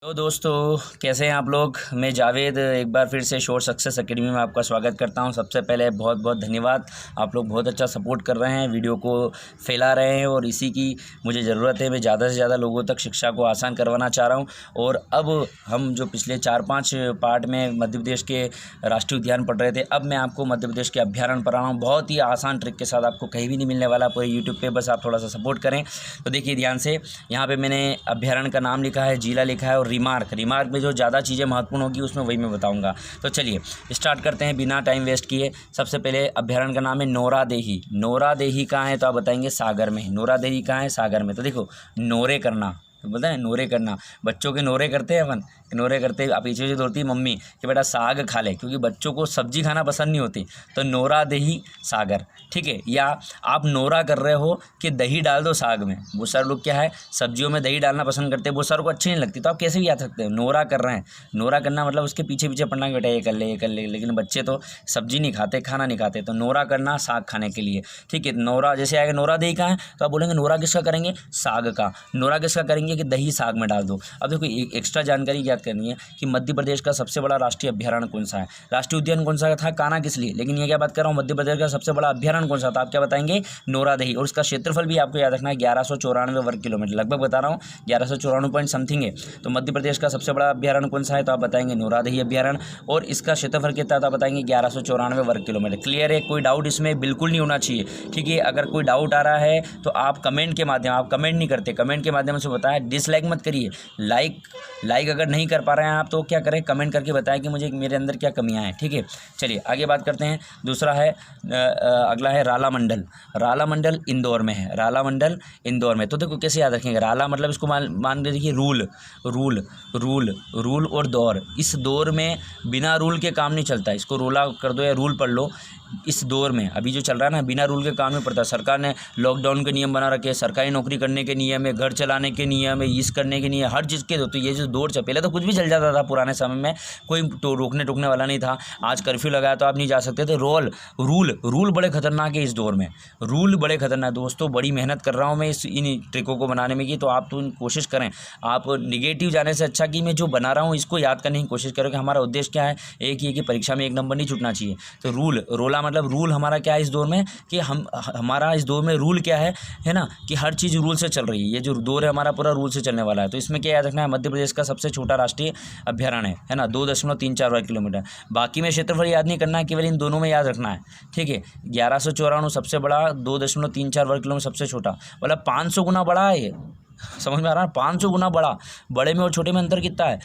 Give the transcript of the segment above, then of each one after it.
तो दोस्तों, कैसे हैं आप लोग। मैं जावेद एक बार फिर से श्योर सक्सेस एकेडमी में आपका स्वागत करता हूं। सबसे पहले बहुत बहुत धन्यवाद। आप लोग बहुत अच्छा सपोर्ट कर रहे हैं, वीडियो को फैला रहे हैं और इसी की मुझे ज़रूरत है। मैं ज़्यादा से ज़्यादा लोगों तक शिक्षा को आसान करवाना चाह रहा हूं। और अब हम जो पिछले 4-5 पार्ट में मध्य प्रदेश के राष्ट्रीय उद्यान पढ़ रहे थे, अब मैं आपको मध्य प्रदेश के अभ्यारण्य पढ़ा रहा हूँ। बहुत ही आसान ट्रिक के साथ, आपको कहीं भी नहीं मिलने वाला पूरे यूट्यूब पर, बस आप थोड़ा सा सपोर्ट करें। तो देखिए ध्यान से, यहाँ पर मैंने अभ्यारण्य का नाम लिखा है, जिला लिखा है और रिमार्क में जो ज़्यादा चीज़ें महत्वपूर्ण होगी उसमें वही मैं बताऊंगा। तो चलिए स्टार्ट करते हैं बिना टाइम वेस्ट किए। सबसे पहले अभ्यारण्य का नाम है नौरादेही। नौरादेही कहाँ है तो आप बताएंगे सागर में। नौरादेही कहाँ है? सागर में। तो देखो, नोरे करना, तो पता है नोरे करना, बच्चों के नोरे करते हैं अपन, नोरे करते आप पीछे से दौड़ती है मम्मी कि बेटा साग खा ले, क्योंकि बच्चों को सब्जी खाना पसंद नहीं होती। तो नौरादेही सागर, ठीक है। या आप नोरा कर रहे हो कि दही डाल दो साग में। बहुत सारे लोग क्या है, सब्जियों में दही डालना पसंद करते हैं, बहुत सारों को अच्छी नहीं लगती, तो आप कैसे भी आ सकते हो। नोरा कर रहे हैं, नोरा करना मतलब उसके पीछे पीछे पढ़ना कि बेटा ये कर ले, ये कर ले। लेकिन बच्चे तो सब्जी नहीं खाते, खाना नहीं खाते, तो नोरा करना साग खाने के लिए, ठीक है। नोरा जैसे आएगा नौरादेही का है तो आप बोलेंगे नोरा किसका करेंगे? साग का। नोरा किसका करेंगे कि दही साग में डाल दो। अब देखो एक एक्स्ट्रा जानकारी याद करनी है कि मध्य प्रदेश का सबसे बड़ा राष्ट्रीय अभ्यारण्य कौन सा है, राष्ट्रीय उद्यान कौन सा था, कान्हा किस लिए। लेकिन ये क्या बात कर रहा हूँ, मध्य प्रदेश का सबसे बड़ा अभ्यारण्य कौन सा था, आप क्या बताएंगे? नौरादेही। और उसका क्षेत्रफल भी आपको याद रखना है 1194 वर्ग किलोमीटर, लगभग बता रहा हूँ 1194 पॉइंट समथिंग है। तो मध्य प्रदेश का सबसे बड़ा अभ्यारण्य कौन सा है तो आप बताएंगे नौरादेही अभ्यारण्य। और इसका क्षेत्रफल कितना था आप बताएंगे 1194 वर्ग किलोमीटर। क्लियर है? कोई डाउट इसमें बिल्कुल नहीं होना चाहिए, ठीक है। अगर कोई डाउट आ रहा है तो आप कमेंट के माध्यम, आप कमेंट नहीं करते, कमेंट के माध्यम से बताएं। डिसलाइक मत करिए, लाइक अगर नहीं कर पा रहे हैं आप तो क्या करें, कमेंट करके बताएं कि मुझे मेरे अंदर क्या कमियां हैं, ठीक है। चलिए आगे बात करते हैं। दूसरा है अगला है राला मंडल। राला मंडल इंदौर में है, राला मंडल इंदौर में। तो देखो कैसे याद रखेंगे, राला मतलब इसको मान के देखिए रूल रूल रूल रूल और दौर। इस दौर में बिना रूल के काम नहीं चलता, इसको रोला कर दो या रूल पढ़ लो। इस दौर में अभी जो चल रहा है ना, बिना रूल के काम नहीं पड़ता। सरकार ने लॉकडाउन के नियम बना रखे, सरकारी नौकरी करने के नियम है, घर चलाने के नियम है, इस करने के नियम, हर चीज़ के। तो ये जो दौर चल, पहले तो कुछ भी चल जाता था पुराने समय में, कोई तो रोकने टोकने वाला नहीं था। आज कर्फ्यू लगाया तो आप नहीं जा सकते थे। रूल बड़े खतरनाक है इस दौर में, रूल बड़े खतरनाक। दोस्तों बड़ी मेहनत कर रहा हूँ मैं इन ट्रिकों को बनाने में की, तो आप तो कोशिश करें। आप निगेटिव जाने से अच्छा कि मैं जो बना रहा हूँ इसको याद करने की कोशिश करो कि हमारा उद्देश्य क्या है। एक ही है कि परीक्षा में 1 नंबर नहीं छूटना चाहिए। तो रोला मतलब रूल हमारा क्या है इस दौर में, कि हमारा इस दौर में रूल क्या है ना, कि हर चीज़ रूल से चल रही है। ये जो दौर है हमारा पूरा रूल से चलने वाला है। तो इसमें क्या याद रखना है, मध्य प्रदेश का सबसे छोटा राष्ट्रीय अभ्यारण्य है ना, 2.34 वर्ग किलोमीटर। बाकी में क्षेत्रफल याद नहीं करना है, केवल इन दोनों में याद रखना है, ठीक है। 1194 सबसे बड़ा, 2.34 वर्ग किलोमीटर सबसे छोटा, मतलब 500 गुना बड़ा है ये। समझ में आ रहा है? 500 गुना बड़ा। बड़े में और छोटे में अंतर कितना है?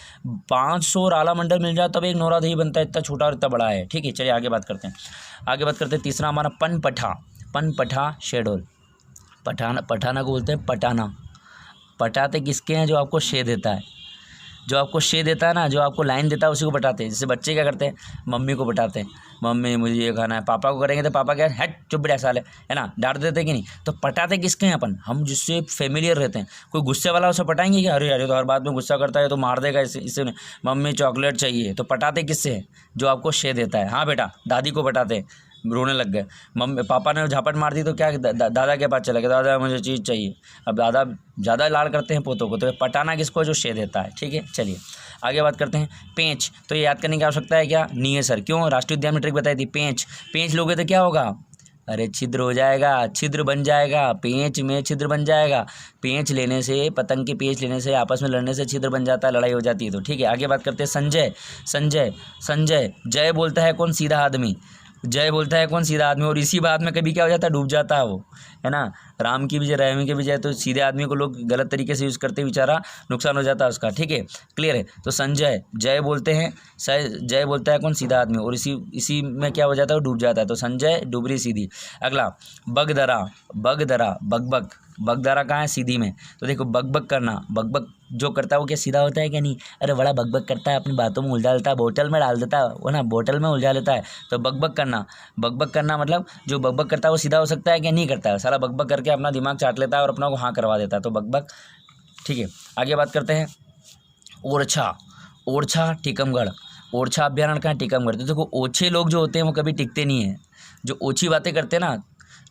500 राला मंडल मिल जाए तब एक नौरादेही बनता है, इतना छोटा और इतना बड़ा है, ठीक है। चलिए आगे बात करते हैं। तीसरा हमारा पनपठा शेडोल। पठाना को बोलते हैं पटाना। पटाते किसके हैं? जो आपको शे देता है, जो आपको शे देता है ना, जो आपको लाइन देता है उसी को पटाते हैं। जैसे बच्चे क्या करते हैं, मम्मी को पटाते हैं, मम्मी मुझे ये खाना है। पापा को करेंगे तो पापा क्या हट चुप बेटा साले, है ना, डांट देते कि नहीं। तो पटाते किसके हैं अपन? हम जिससे फेमिलियर रहते हैं। कोई गुस्से वाला उसे पटाएंगे कि अरे अरे तो हर बात में गुस्सा करता है तो मार देगा इसे मम्मी चॉकलेट चाहिए। तो पटाते किससे हैं? जो आपको शे देता है। हाँ बेटा, दादी को पटाते हैं, रोने लग गए, मम्मी पापा ने झापट मार दी तो क्या दादा के पास चला गया, दादा मुझे चीज़ चाहिए। अब दादा ज़्यादा लाड़ करते हैं पोतों को, तो पटाना किसको? जो शे देता है, ठीक है। चलिए आगे बात करते हैं। पेंच, तो ये याद करने की आवश्यकता है क्या? नहीं है सर। क्यों? राष्ट्रीय उद्यान में ट्रिक बताई थी। पेंच लोगे तो क्या होगा? अरे छिद्र हो जाएगा, छिद्र बन जाएगा, पेंच में छिद्र बन जाएगा। पेंच लेने से, पतंग के पेंच लेने से, आपस में लड़ने से छिद्र बन जाता है, लड़ाई हो जाती है। तो ठीक है आगे बात करते हैं। संजय जय बोलता है कौन? सीधा आदमी। जय बोलता है कौन? सीधा आदमी। और इसी बात में कभी क्या हो जाता है, डूब जाता है वो, है ना। राम की विजय, रहीम की विजय, तो सीधे आदमी को लोग गलत तरीके से यूज़ करते, बेचारा नुकसान हो जाता है उसका, ठीक है। क्लियर है? तो संजय जय बोलते हैं, जय बोलता है कौन? सीधा आदमी। और इसी में क्या हो जाता है, वो डूब जाता है। तो संजय डूबरी सीधी। अगला बगदरा, बगदरा कहाँ है? सीधी में। तो देखो बकबक करना, बकबक जो करता है वो क्या सीधा होता है क्या? नहीं। अरे बड़ा बकबक करता है, अपनी बातों में उलझा लेता है, बोतल में डाल देता है वो ना, बोतल में उलझा लेता है। तो बकबक करना मतलब जो बकबक करता है वो सीधा हो सकता है क्या? नहीं करता है, सारा बकबक करके अपना दिमाग चाट लेता है और अपना को हाँ करवा देता है। तो बकबक, ठीक है। आगे बात करते हैं। ओरछा टीकमगढ़। ओरछा अभ्यारण्य कहाँ? टीकमगढ़। तो देखो ओछे लोग जो होते हैं वो कभी टिकते नहीं हैं। जो ओछी बातें करते हैं ना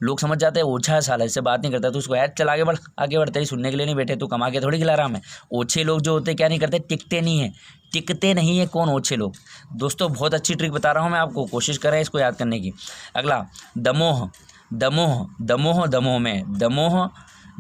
लोग समझ जाते हैं ओछा है साला, इससे बात नहीं करता, तो उसको चल आगे बढ़, आगे बढ़, तेरी सुनने के लिए नहीं बैठे, तू कमा के थोड़ी खिला रहा। मैं ओछे लोग जो होते क्या नहीं करते, टिकते नहीं है, टिकते नहीं है। कौन ओछे लोग? दोस्तों बहुत अच्छी ट्रिक बता रहा हूँ मैं आपको, कोशिश करें इसको याद करने की। अगला दमोह, दमोह, दमोह, दमोह में, दमोह,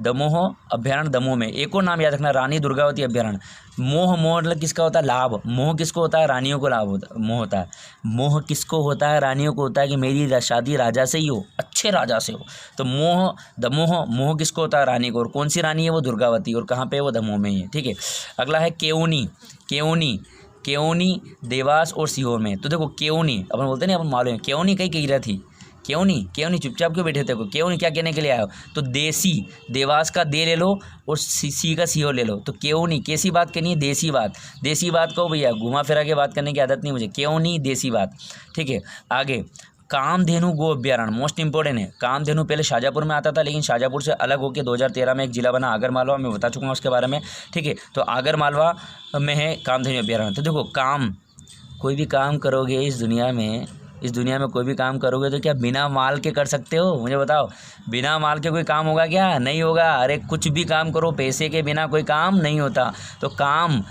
दमोह अभ्यारण्य, दमोह में। एक और नाम याद रखना, रानी दुर्गावती अभ्यारण्य। मोह, मोह मतलब किसका होता है? लाभ। मोह किसको होता है? रानियों को लाभ होता, मोह होता है। मोह किसको होता है? रानियों को होता है कि मेरी शादी राजा से ही हो, अच्छे राजा से हो। तो मोह, दमोह, मोह किसको होता है? रानी को। और कौन सी रानी है? वो दुर्गावती। और कहाँ पे है वो? दमोह में ही है, ठीक है। अगला है केऊनी, केऊनी, केऊनी देवास और सीहोर में। तो देखो केऊनी, अपन बोलते नहीं, अपन मालूम है केऊनी कहीं कह रही थी, क्यों नहीं चुपचाप क्यों बैठे थे? क्यों नहीं क्या कहने के लिए आए हो? तो देसी, देवास का दे ले लो और सी का सीहो ले लो। तो क्यों नहीं, कैसी बात करनी है? देसी बात, देसी बात कहो भैया, घुमा फिरा के बात करने की आदत नहीं मुझे। क्यों नहीं, देसी बात, ठीक है। आगे कामधेनु गो अभ्यारण्य, मोस्ट इंपॉर्टेंट है। कामधेनु पहले शाजापुर में आता था, लेकिन शाजापुर से अलग होकर 2013 में एक जिला बना आगर मालवा, मैं बता चुका हूँ उसके बारे में, ठीक है। तो आगर मालवा में है कामधेनु अभ्यारण्य। तो देखो काम, कोई भी काम करोगे इस दुनिया में, इस दुनिया में कोई भी काम करोगे तो क्या बिना माल के कर सकते हो? मुझे बताओ, बिना माल के कोई काम होगा क्या? नहीं होगा। अरे कुछ भी काम करो, पैसे के बिना कोई काम नहीं होता। तो काम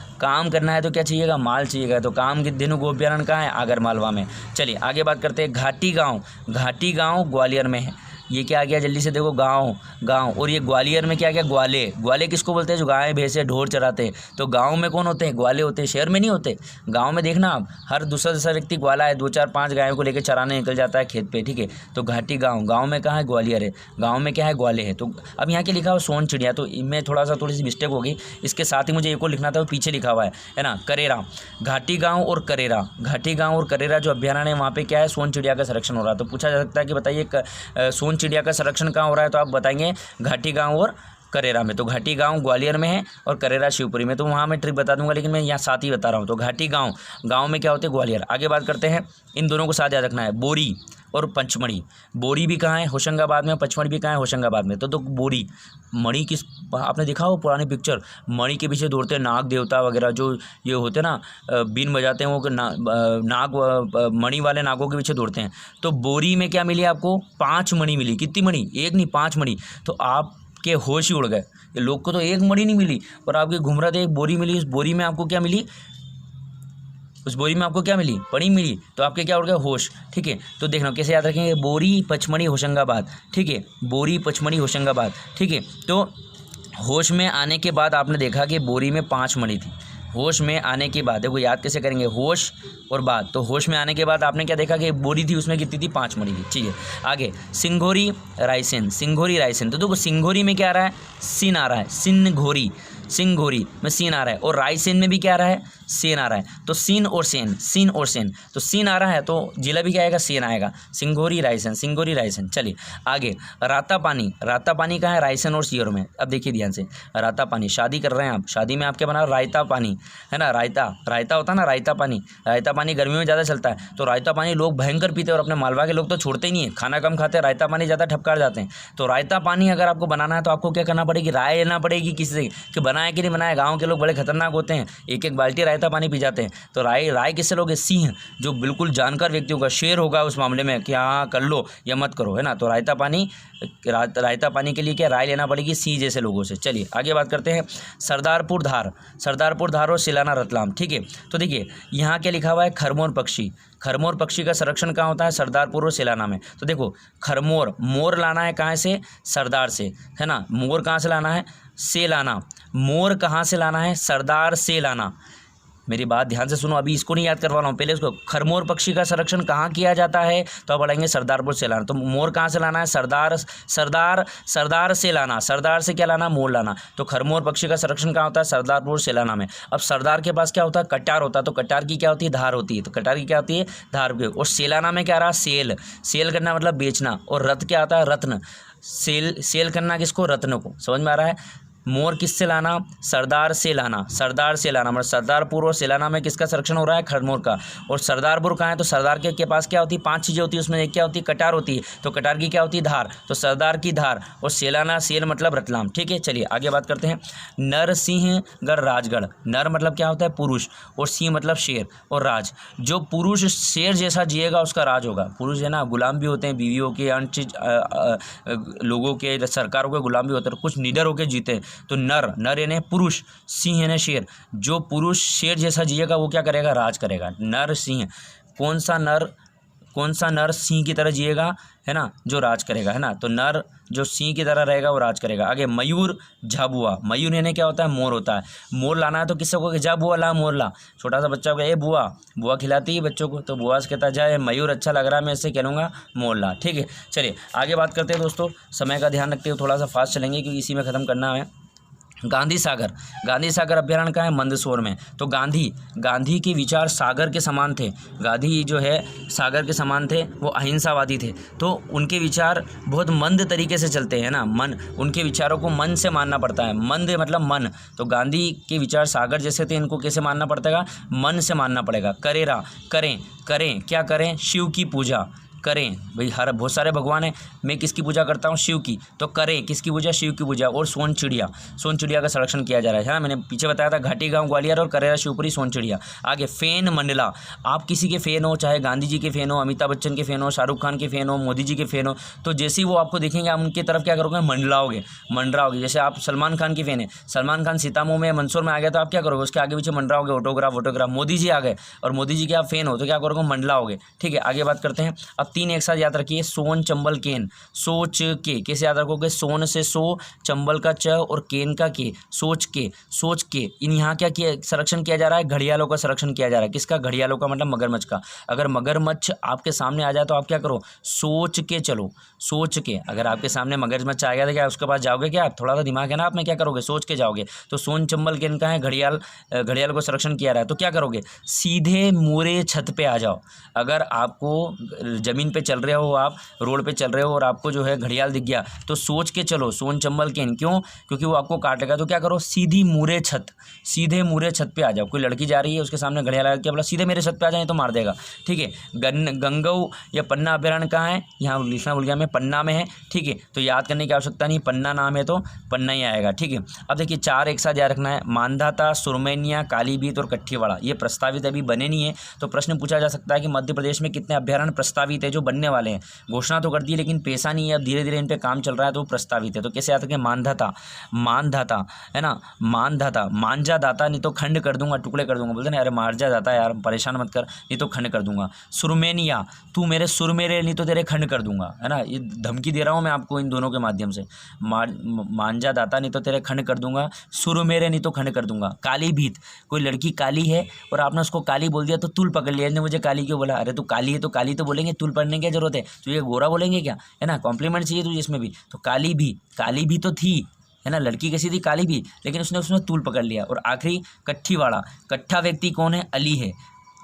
करना है तो क्या चाहिएगा? माल चाहिएगा। तो कामधेनु गो अभ्यारण्य कहाँ है? आगर मालवा में। चलिए आगे बात करते हैं। घाटी गाँव, घाटी गाँव ग्वालियर में है। ये क्या आ गया जल्दी से देखो, गाँव, गाँव। और ये ग्वालियर में क्या गया? ग्वाले। ग्वाले किसको बोलते हैं? जो गाय भैंसे ढोर चराते हैं। तो गाँव में कौन होते हैं? ग्वाले होते हैं, शहर में नहीं होते। गाँव में देखना आप, हर दूसरा व्यक्ति ग्वाला है, 2-4-5 गायों को लेकर चराने निकल जाता है खेत पे, ठीक है। तो घाटी गाँव, गाँव में कहाँ है? ग्वालियर है। गाँव में क्या है? ग्वाले है। तो अब यहाँ के लिखा हुआ सोन चिड़िया, तो इनमें थोड़ी सी मिस्टेक होगी। इसके साथ ही मुझे एक और लिखना था, वो पीछे लिखा हुआ है ना, करेरा। घाटी गाँव और करेरा, घाटी गाँव और करेरा जो अभ्यारण्य है, वहाँ पे क्या है? सोन चिड़िया का संरक्षण हो रहा है। तो पूछा जा सकता है कि बताइए सोन चिड़िया का संरक्षण कहाँ हो रहा है? तो आप बताएंगे घाटी गाँव और करेरा में। तो घाटी गाँव ग्वालियर में है और करेरा शिवपुरी में। तो वहाँ मैं ट्रिक बता दूंगा, लेकिन मैं यहाँ साथ ही बता रहा हूँ। तो घाटी गाँव, गाँव में क्या होते हैं? ग्वालियर। आगे बात करते हैं, इन दोनों को साथ याद रखना है। बोरी और पंचमढ़ी। बोरी भी कहाँ है? होशंगाबाद में। पंचमढ़ी भी कहाँ है? होशंगाबाद में। तो बोरी, मणि किस, आपने देखा हो पुरानी पिक्चर, मणि के पीछे दौड़ते हैं नाग देवता वगैरह, जो ये होते हैं ना, बीन बजाते हैं, वो नाग, मणि वाले नागों के पीछे दौड़ते हैं। तो बोरी में क्या मिली आपको? 5 मणि मिली। कितनी मणि? एक नहीं, 5 मणि। तो आप के होश ही उड़ गए। ये लोग को तो एक मणि नहीं मिली, और आपके घूम रहे थे, एक बोरी मिली। उस बोरी में आपको क्या मिली? उस बोरी में आपको क्या मिली? पड़ी मिली। तो आपके क्या उड़ गया? होश, ठीक है। तो देखना कैसे याद रखेंगे, बोरी पचमढ़ी होशंगाबाद, ठीक है, बोरी पचमढ़ी होशंगाबाद, ठीक है। तो होश में आने के बाद आपने देखा कि बोरी में 5 मणि थी। होश में आने के बाद देखो याद कैसे करेंगे, होश और बाद। तो होश में आने के बाद आपने क्या देखा कि बोरी थी, उसमें कितनी थी? 5 मणि थी, ठीक है। आगे सिंघोरी रायसेन, सिंघोरी रायसेन। तो देखो सिंघोरी में क्या आ रहा है? सीन आ रहा है, सिंघोरी, सिंघोरी में सीन आ रहा है। और रायसेन में भी क्या आ रहा है? सेन आ रहा है। तो सीन और सेन, सीन और सेन। तो सीन आ रहा है तो जिला भी क्या आएगा? सेन आएगा। सिंघोरी रायसेन, सिंघोरी रायसेन। चलिए आगे, राता पानी, राता पानी कहाँ है? रायसेन और सीहोर में। अब देखिए ध्यान से, राता पानी, शादी कर रहे हैं आप, शादी में आप क्या बना? रायता पानी, है ना, रायता, रायता होता है ना, रायता पानी। रायता पानी गर्मियों में ज़्यादा चलता है। तो रायता पानी लोग भयंकर पीते हैं, और अपने मालवा के लोग तो छोड़ते ही नहीं है, खाना कम खाते हैं, रायता पानी ज़्यादा ठपकार जाते हैं। तो रायता पानी अगर आपको बनाना है तो आपको क्या करना पड़ेगी? राय लेना पड़ेगी किसी से कि बनाए कि नहीं बनाए। गाँव के लोग बड़े खतरनाक होते हैं, एक बाल्टी रायता पानी पी जाते हैं। तो राय किससे लोगे? सिंह, जो बिल्कुल जानकार व्यक्ति होगा, शेर होगा उस मामले में कि हाँ कर लो या मत करो, है ना। तो रायता पानी के लिए क्या राय लेना पड़ेगी? सिंह जैसे लोगों से। चलिए आगे बात करते हैं, सरदारपुर धार, सरदारपुर धार और सिलाना रतलाम, ठीक है। तो देखिए यहाँ क्या लिखा हुआ है? खरमोर पक्षी, खरमोर पक्षी का संरक्षण कहाँ होता है? सरदारपुर और सिलाना में। तो देखो खरमोर, मोर लाना है कहाँ से? सरदार से, है ना। मोर कहाँ से लाना है? से लाना। मोर कहाँ से लाना है? सरदार से लाना। मेरी बात ध्यान से सुनो, अभी इसको नहीं याद करवा रहा हूँ, पहले इसको। खरमोर पक्षी का संरक्षण कहाँ किया जाता है? तो आप पढ़ेंगे सरदारपुर से लाना। तो मोर कहाँ से लाना है? सरदार से लाना। सरदार से क्या लाना? मोर लाना। तो खरमोर पक्षी का संरक्षण कहाँ होता है? सरदारपुर से लाना में। अब सरदार के पास क्या होता है? कटार होता है। तो कटार की क्या होती है? धार होती है। तो कटार की क्या होती है? धार। और सेलाना में क्या रहा? सेल, सेल करना मतलब बेचना। और रथ क्या आता है? रत्न। सेल करना किसको? रत्न को। समझ में आ रहा है? मोर किससे लाना, सरदार से लाना, सरदार से लाना मतलब सरदारपुर और सेलाना में किसका संरक्षण हो रहा है, खरमोर का। और सरदारपुर कहाँ है, तो सरदार के पास क्या होती है, 5 चीज़ें होती है, उसमें एक क्या होती है, कटार होती है, तो कटार की क्या होती है, धार, तो सरदार की धार। और सेलाना, सेल मतलब रतलाम। ठीक है, चलिए आगे बात करते हैं। नरसिंहगढ़ राजगढ़, नर मतलब क्या होता है, पुरुष, और सिंह मतलब शेर, और राज, जो पुरुष शेर जैसा जिएगा उसका राज होगा। पुरुष है ना, गुलाम भी होते हैं, बीवियों के, अन्य चीज लोगों के, सरकारों के गुलाम भी होते हैं, कुछ निडर होकर जीते हैं। तो नर, नर यानी पुरुष, सिंह यानी शेर, जो पुरुष शेर जैसा जिएगा वो क्या करेगा, राज करेगा। नर सिंह, कौन सा नर सिंह की तरह जिएगा, है ना, जो राज करेगा, है ना। तो नर जो सिंह की तरह रहेगा वो राज करेगा। आगे मयूर झाबुआ, मयूर यानी क्या होता है, मोर होता है। मोर लाना है तो किससे को, जा बुआ ला, मोर ला। छोटा सा बच्चा होगा, ए बुआ, बुआ खिलाती है बच्चों को, तो बुआ से कहता है जाए मयूर अच्छा लग रहा है, मैं इससे कह लूँगा मोर ला। ठीक है, चलिए आगे बात करते हैं दोस्तों। समय का ध्यान रखते हुए थोड़ा सा फास्ट चलेंगे क्योंकि इसी में ख़त्म करना है। गांधी सागर अभ्यारण्य कहाँ है, मंदसौर में। तो गांधी के विचार सागर के समान थे। गांधी जो है सागर के समान थे, वो अहिंसावादी थे, तो उनके विचार बहुत मंद तरीके से चलते हैं ना, मन, उनके विचारों को मन से मानना पड़ता है। मंद मतलब मन, तो गांधी के विचार सागर जैसे थे, इनको कैसे मानना पड़ेगा, मन से मानना पड़ेगा। करें क्या करें, शिव की पूजा करें। भाई हर बहुत सारे भगवान हैं, मैं किसकी पूजा करता हूँ, शिव की, तो करें किसकी पूजा, शिव की पूजा। और सोन चिड़िया का संरक्षण किया जा रहा है ना, मैंने पीछे बताया था, घाटी गांव ग्वालियर और करेरा शिवपुरी सोन चिड़िया। आगे फैन मंडला, आप किसी के फैन हो, चाहे गांधी जी के फैन हो, अमिताभ बच्चन के फैन हो, शाहरुख खान के फैन हो, मोदी जी के फैन हो, तो जैसे ही वो आपको देखेंगे आप उनकी तरफ क्या करोगे, मंडराओगे। जैसे आप सलमान खान के फैन है, सलमान खान सीतामऊ में, मंदसौर में आ गया तो आप क्या करोगे, उसके आगे पीछे मंडराओगे, ऑटोग्राफ। मोदी जी आ गए और मोदी जी के आप फैन हो तो क्या करोगे, मंडलाओगे। ठीक है, आगे बात करते हैं। अब 3 एक साथ याद रखिए, सोन चंबल केन, सोच के, कैसे याद रखोगे, सोन से सो, चंबल का च और केन का के, सोच के। इन यहाँ क्या किया, संरक्षण किया जा रहा है, घड़ियालों का संरक्षण किया जा रहा है। किसका, घड़ियालों का मतलब मगरमच्छ का। अगर मगरमच्छ आपके सामने आ जाए तो आप क्या करो, सोच के चलो, सोच के। अगर आपके सामने मगरमच्छ आ गया तो क्या उसके पास जाओगे, क्या आप, थोड़ा सा दिमाग है ना आप में, क्या करोगे, सोच के जाओगे। तो सोन चंबल केन का है, घड़ियाल को संरक्षण किया रहा है, तो क्या करोगे, सीधे मुरे छत पे आ जाओ। अगर आपको जमीन पे चल रहे हो, आप रोड पे चल रहे हो और आपको जो है घड़ियाल दिख गया तो सोच के चलो, सोन चंबल केन, क्यों, क्योंकि वो आपको काटेगा। तो क्या करो, सीधे मुरे छत पे आ जाओ। कोई लड़की जा रही है, उसके सामने घड़ियाल आ गया, बोला सीधे मेरे छत पे आ जाए तो मार देगा। ठीक है, गंगऊ या पन्ना अभ्यारण्य कहाँ है, यहाँ लिखना भूल गया मैं, पन्ना में है। ठीक है, तो याद करने की आवश्यकता नहीं, पन्ना नाम है तो पन्ना ही आएगा। ठीक है, अब देखिए 4 एक साथ याद रखना है, मानधाता, सुरमैनिया, कालीबीत और कट्ठीवाड़ा, ये प्रस्तावित अभी बने नहीं है। तो प्रश्न पूछा जा सकता है कि मध्य प्रदेश में कितने अभ्यारण्य प्रस्तावित है जो बनने वाले हैं। घोषणा तो कर दी लेकिन पैसा नहीं है, अब धीरे धीरे इन पे काम चल रहा है, तो प्रस्तावित है। तो कैसे याद रखें, मानधाता है ना, मानधाता, मांझा दाता, नहीं तो खंड कर दूंगा, टुकड़े कर दूंगा। बोलते ना, अरे मांझा दाता यार, परेशान मत कर, नहीं तो खंड कर दूंगा। सुरमेनिया, तू मेरे सुर मेरे, नहीं तो तेरे खंड कर दूंगा, है ना। ये धमकी दे रहा हूँ मैं आपको इन दोनों के माध्यम से। मांझा दाता, नहीं तो तेरे खंड कर दूंगा, सुर मेरे, नहीं तो खंड कर दूंगा। काली भीत, कोई लड़की काली है और आपने उसको काली बोल दिया तो तुल पकड़ लिया, इसने मुझे काली क्यों बोला, अरे तू काली है तो काली तो बोलेंगे, तुल पकड़ने की क्या जरूरत है, तो ये गोरा बोलेंगे क्या, है ना, कॉम्प्लीमेंट चाहिए तुझे इसमें भी। तो काली भी तो थी, है ना, लड़की कैसी थी, काली भी, लेकिन उसने उसमें तूल पकड़ लिया। और आखिरी कट्ठीवाड़ा, कट्ठा व्यक्ति कौन है, अली है।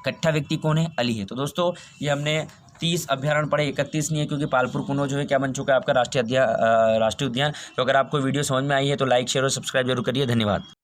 कट्ठा व्यक्ति कौन है, अली है। तो दोस्तों ये हमने 30 अभ्यारण्य पढ़े, 31 नहीं है क्योंकि पालपुर कुनो जो है क्या बन चुका है आपका राष्ट्रीय उद्यान। तो अगर आपको वीडियो समझ में आई है तो लाइक, शेयर और सब्सक्राइब जरूर करिए। धन्यवाद।